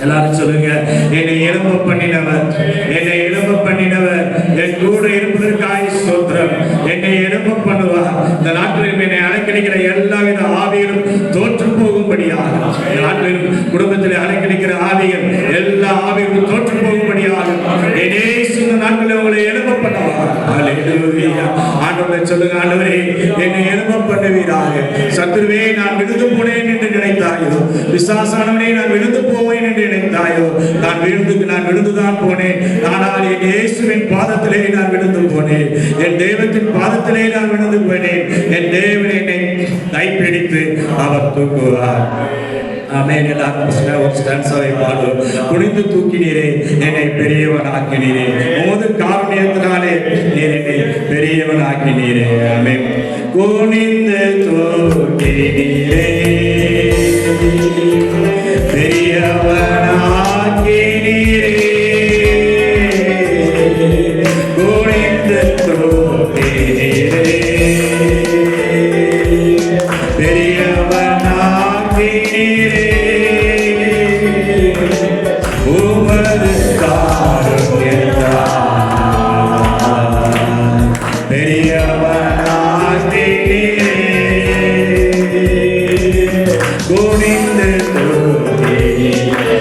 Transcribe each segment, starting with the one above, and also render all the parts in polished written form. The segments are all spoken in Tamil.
எல்லாரும் சொல்லுங்க, என்னை எழும்ப பண்ணினவர், என்னை எழும்ப பண்ணினவர், என் கூட இருப்பதற்காக ஸ்தோத்திரம். என்னை எழும்ப பண்ணுவார். இந்த நாட்டிலும் என்னை அலைக்கழிக்கிற எல்லாவித ஆவிகளும் தோற்று போகும்படியாக, இந்த நாட்டிலும் குடும்பத்தில் அலைக்கழிக்கிற ஆவிகள் எல்லா ஆவிகளும் தோற்று போகும்படியாக இந்த நாட்களில் உங்களை எழும்ப பண்ணுவார். ஆண்டவரை சொல்லுங்க, ஆண்டவரே என்னை எழும்ப பண்ணுவீராக. சத்துருவே நான் விழுந்து போனேன் என்று நினைத்தாயோ, பிசாசானவனே நான் விழுந்து போவேன் என்று நினைத்தாயோ, நான் விழுந்துதான் போனேன். ஆனால் என் இயேசுவின் பாதத்திலே நான் விழுந்து போனேன். என் தெய்வத்தின் பாதத்திலே நான் விழுந்து போனேன். என் தேவன் என்னை கைப்பிடித்து அவர் தூக்குவார். ஆமென். எல்லாரும் ஒரு ஸ்டான்ஸாவை பாடுவோம். குனிந்து தூக்கினீரே, என்னை பெரியவன் ஆக்கினீரே. உமது காருண்யத்தினாலே நீர் என்னை பெரியவன் ஆக்கினீரே. ஆமென். குனிந்து தூக்கினீரே, பெரியவன் ஆக்கினீரே. குனிந்து தூக்கினீரே, பெரியவன் ஆக்கினீரே. உமது காருண்யத்தால் பெரியவன் ஆக்கினீரே. குனிந்து தூக்கினீரே,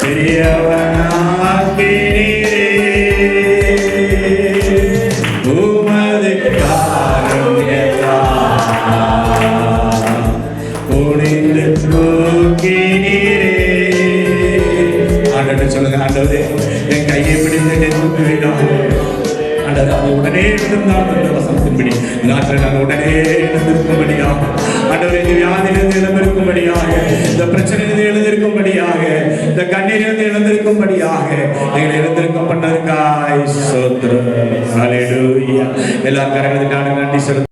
பெரியவன் ஆக்கினீரே. உமது காருண்யத்தால் குனிந்து தூக்கினீரே. ஆண்டவரே சொல்லுங்க, ஆண்டவரே என் கையை பிடித்து என்னை தூக்கி விடாது. ஆண்டவரே அது உடனே எழுந்தால் அந்த வசனத்தின்படி நாட்டில் நாங்கள் உடனே எழுந்திருக்கும்படியாக, ஆண்டவரே இந்த வியாதியிலிருந்து எழுந்திருக்கும்படியாக, இந்த பிரச்சனையிலிருந்து எழுந்திருக்கும்படியாக, இந்த கண்ணீரிலிருந்து எழுந்திருக்கும்படியாக எங்களை எழுந்திருக்கும் பண்ணதுக்காய் ஸ்தோத்திரம். ஹல்லேலூயா. எல்லா கரங்களுக்காக நன்றி சொல்லுங்க.